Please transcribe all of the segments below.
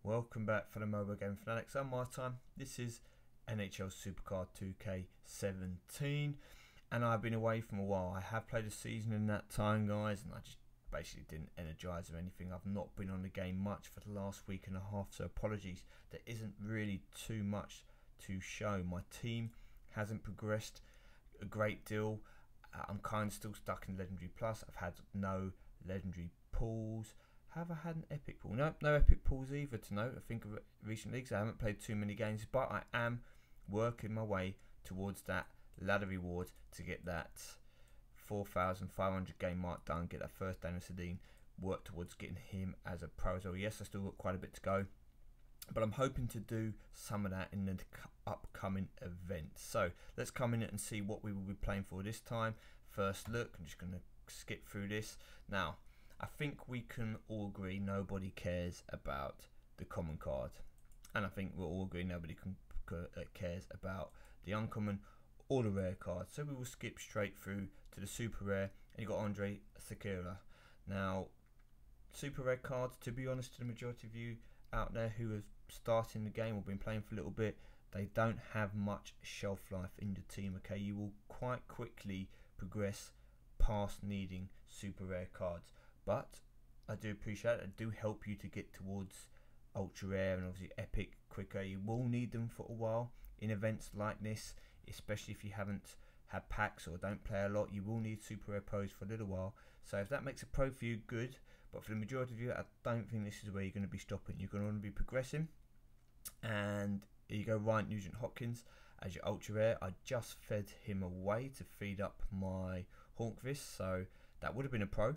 Welcome back for the mobile game fanatics. I'm MyTyme. This is NHL Supercard 2K17, and I've been away from a while. I have played a season in that time, guys, and I just basically didn't energise or anything. I've not been on the game much for the last week and a half, so apologies. There isn't really too much to show. My team hasn't progressed a great deal. I'm kind of still stuck in Legendary Plus. I've had no Legendary pulls. Have I had an epic pool? No epic pools either to note. I think of it recently because I haven't played too many games, but I am working my way towards that ladder reward to get that 4,500 game mark done, get that first Daniel Sedin, work towards getting him as a pro as well. Yes, I still got quite a bit to go, but I'm hoping to do some of that in the upcoming events. So let's come in and see what we will be playing for this time. First look, I'm just going to skip through this. Now, I think we can all agree nobody cares about the common card, and I think we'll all agree nobody cares about the uncommon or the rare card. So we will skip straight through to the super rare, and you got Andre Sekera. Now, super rare cards, to be honest, to the majority of you out there who have started the game or been playing for a little bit, they don't have much shelf life in your team. Okay, you will quite quickly progress past needing super rare cards. But I do appreciate it. They do help you to get towards ultra rare and obviously epic quicker. You will need them for a while in events like this, especially if you haven't had packs or don't play a lot. You will need super rare pros for a little while. So if that makes a pro for you, good. But for the majority of you, I don't think this is where you're going to be stopping. You're going to want to be progressing. And here you go, Ryan Nugent-Hopkins as your ultra rare. I just fed him away to feed up my Hornqvist, so that would have been a pro.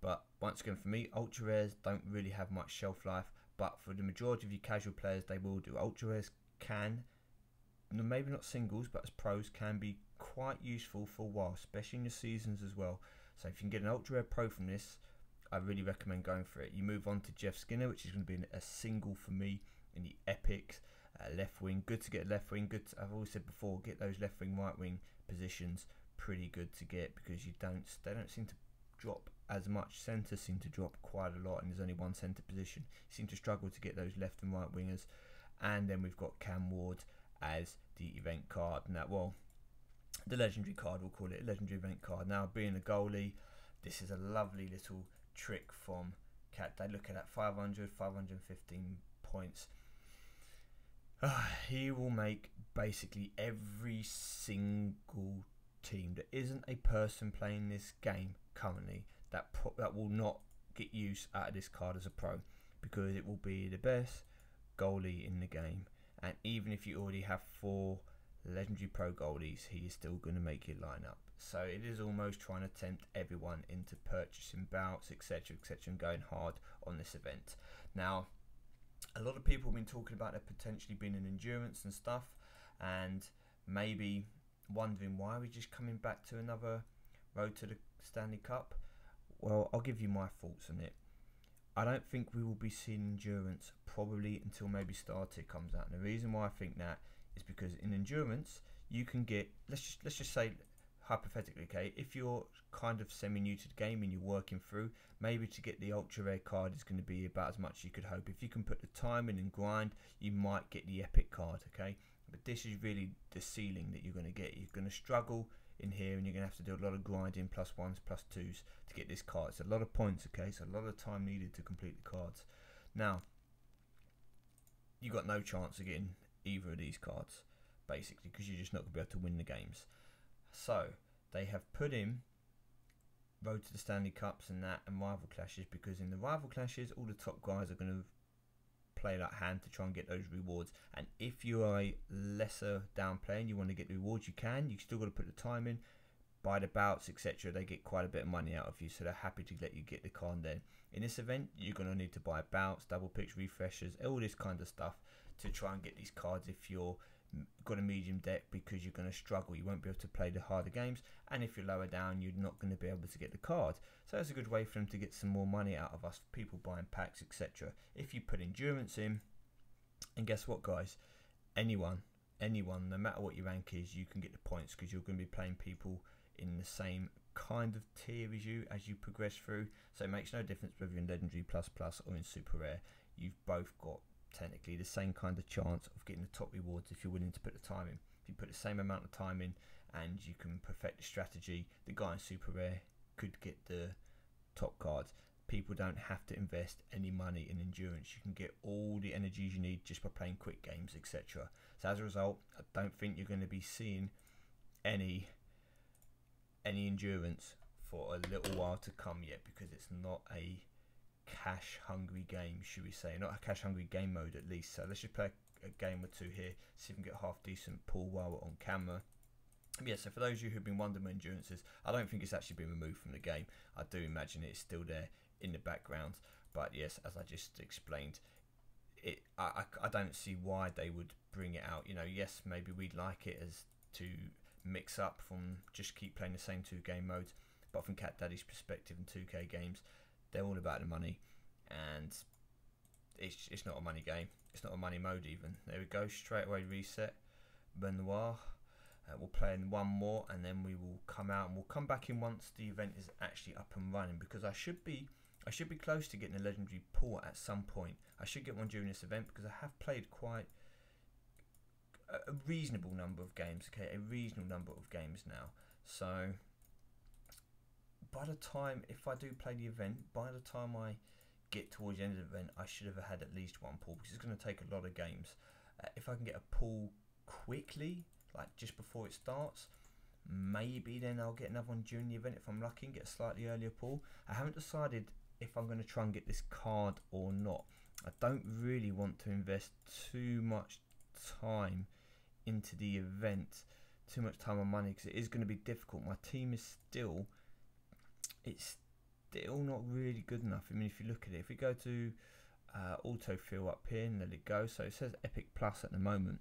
But once again, for me, ultra rares don't really have much shelf life, but for the majority of you casual players, they will do. Ultra rares can, maybe not singles, but as pros, can be quite useful for a while, especially in your seasons as well. So if you can get an ultra rare pro from this, I really recommend going for it. You move on to Jeff Skinner, which is going to be a single for me in the epics. Left wing, good to get left wing. Good to, I've always said before, get those left wing, right wing positions pretty good to get, because they don't seem to drop as much. Centres seem to drop quite a lot, and there's only one centre position. You seem to struggle to get those left and right wingers. And then we've got Cam Ward as the event card. Now, well, the legendary card, we'll call it a legendary event card. Now, being a goalie, this is a lovely little trick from Cat. They look at that 515 points. He will make basically every single team. There isn't a person playing this game currently that will not get use out of this card as a pro, because it will be the best goalie in the game. And even if you already have 4 legendary pro goalies, he is still going to make your lineup. So it is almost trying to tempt everyone into purchasing bouts, etc., and going hard on this event. Now, a lot of people have been talking about there potentially being an endurance and stuff, and maybe wondering why we're just coming back to another road to the Stanley Cup. Well, I'll give you my thoughts on it. I don't think we will be seeing endurance probably until maybe Starter comes out. And the reason why I think that is because in endurance you can get, let's just say hypothetically, okay, if you're kind of semi-new to the game and you're working through, maybe to get the ultra rare card is going to be about as much as you could hope. If you can put the time in and grind, you might get the epic card, okay? But this is really the ceiling that you're going to get. You're going to struggle in here, and you're going to have to do a lot of grinding, +1s, +2s to get this card. It's a lot of points, okay? So a lot of time needed to complete the cards. Now, you got no chance of getting either of these cards, basically, because you're just not going to be able to win the games. So they have put in road to the Stanley Cups and that, and rival clashes, because in the rival clashes, all the top guys are going to play that hand to try and get those rewards. And if you are a lesser down player and you want to get the rewards, you can. You still got to put the time in, buy the bouts, etc. They get quite a bit of money out of you, so they're happy to let you get the card then. In this event, you're going to need to buy bouts, double picks, refreshers, all this kind of stuff to try and get these cards if you're got a medium deck, because you're going to struggle. You won't be able to play the harder games, and if you're lower down, you're not going to be able to get the card. So it's a good way for them to get some more money out of us, people buying packs, etc. If you put endurance in, and guess what, guys, anyone, no matter what your rank is, you can get the points, because you're going to be playing people in the same kind of tier as you progress through. So it makes no difference whether you're in legendary plus or in super rare. you've both got technically the same kind of chance of getting the top rewards if you're willing to put the time in. If you put the same amount of time in and you can perfect the strategy, the guy in super rare could get the top cards. People don't have to invest any money in endurance. You can get all the energies you need just by playing quick games, etc. So as a result, I don't think you're going to be seeing any endurance for a little while to come yet, because it's not a cash hungry game, should we say, not a cash hungry game mode at least. So let's just play a game or two here, see if we can get half decent pull while we're on camera. But yeah, so for those of you who've been wondering where endurance is, I don't think it's actually been removed from the game. I do imagine it's still there in the background, but yes, as I just explained, I don't see why they would bring it out. You know, yes, maybe we'd like it as to mix up from just keep playing the same 2 game modes, but from Cat Daddy's perspective in 2K games, they're all about the money, and it's not a money game. It's not a money mode even. There we go, straight away reset. Benoit. We'll play in one more, and then we will come out, and we'll come back in once the event is actually up and running, because I should be close to getting a legendary pull at some point. I should get one during this event, because I have played quite a reasonable number of games. Okay, a reasonable number of games now. So by the time, if I do play the event, by the time I get towards the end of the event, I should have had at least one pull, because it's going to take a lot of games. If I can get a pull quickly, like just before it starts, maybe then I'll get another one during the event if I'm lucky and get a slightly earlier pull. I haven't decided if I'm going to try and get this card or not. I don't really want to invest too much time into the event, too much time and money, because it is going to be difficult. My team is still not really good enough. I mean, if you look at it, if we go to autofill up here and let it go, so it says Epic Plus at the moment.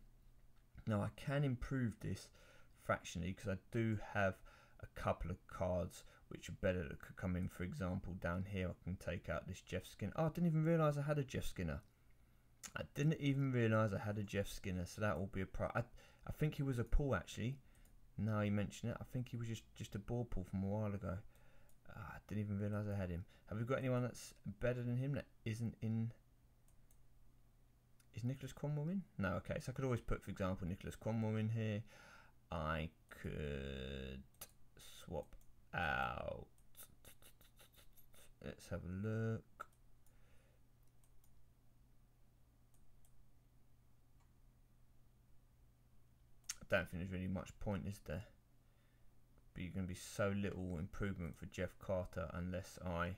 Now I can improve this fractionally, because I do have a couple of cards which are better that could come in. For example, down here I can take out this Jeff Skinner. Oh, I didn't even realise I had a Jeff Skinner. I didn't even realise I had a Jeff Skinner, so that will be a pro. I think he was a pull actually. Now you mention it, I think he was just a ball pull from a while ago. I didn't even realise I had him. Have we got anyone that's better than him that isn't in? Is Nicholas Cromwell in? No, okay. So I could always put, for example, Nicholas Cromwell in here. I could swap out. Let's have a look. I don't think there's really much point, is there? But you're going to be so little improvement for Jeff Carter unless I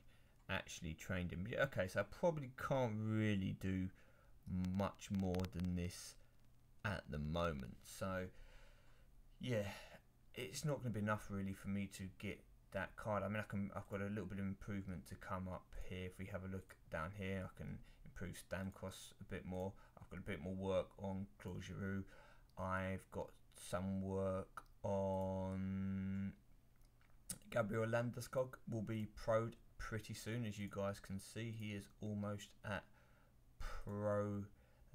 actually trained him. Yeah, okay, so I probably can't really do much more than this at the moment. So yeah, it's not going to be enough really for me to get that card. I mean, I've got a little bit of improvement to come up here. If we have a look down here, I can improve Stamkos a bit more. I've got a bit more work on Claude Giroux. I've got some work on Gabriel Landeskog. Will be pro'd pretty soon, as you guys can see. He is almost at pro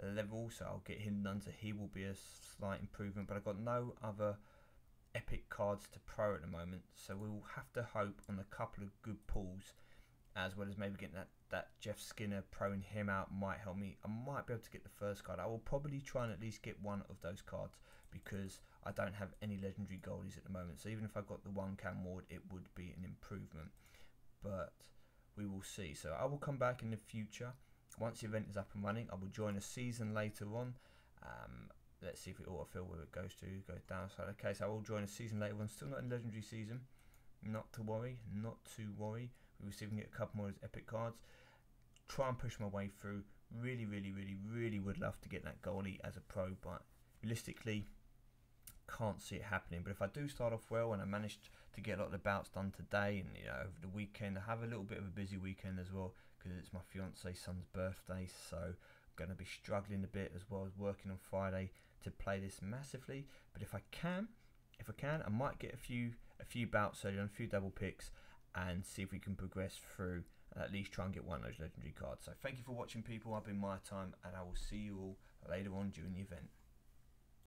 level, so I'll get him done, so he will be a slight improvement. But I've got no other epic cards to pro at the moment, so we'll have to hope on a couple of good pulls, as well as maybe getting that Jeff Skinner, proing him out might help me. I might be able to get the first card. I will probably try and at least get one of those cards, because I don't have any legendary goalies at the moment, so even if I got the 1 Cam Ward, it would be an improvement, but we will see. So I will come back in the future. Once the event is up and running, I will join a season later on. Let's see if it autofill where it goes to. Goes down. So okay, so I will join a season later on. Still not in legendary season. Not to worry. Not to worry. We will see if we can get a couple more of those epic cards. Try and push my way through. Really would love to get that goalie as a pro, but realistically, can't see it happening. But if I do start off well and I managed to get a lot of the bouts done today, and over the weekend, I have a little bit of a busy weekend as well, because it's my fiance's son's birthday, so I'm going to be struggling a bit, as well as working on Friday to play this massively. But if I can, I might get a few bouts early on, a few double picks, and see if we can progress through, and at least try and get one of those legendary cards. So thank you for watching, people. I've been MyTyme, and I will see you all later on during the event.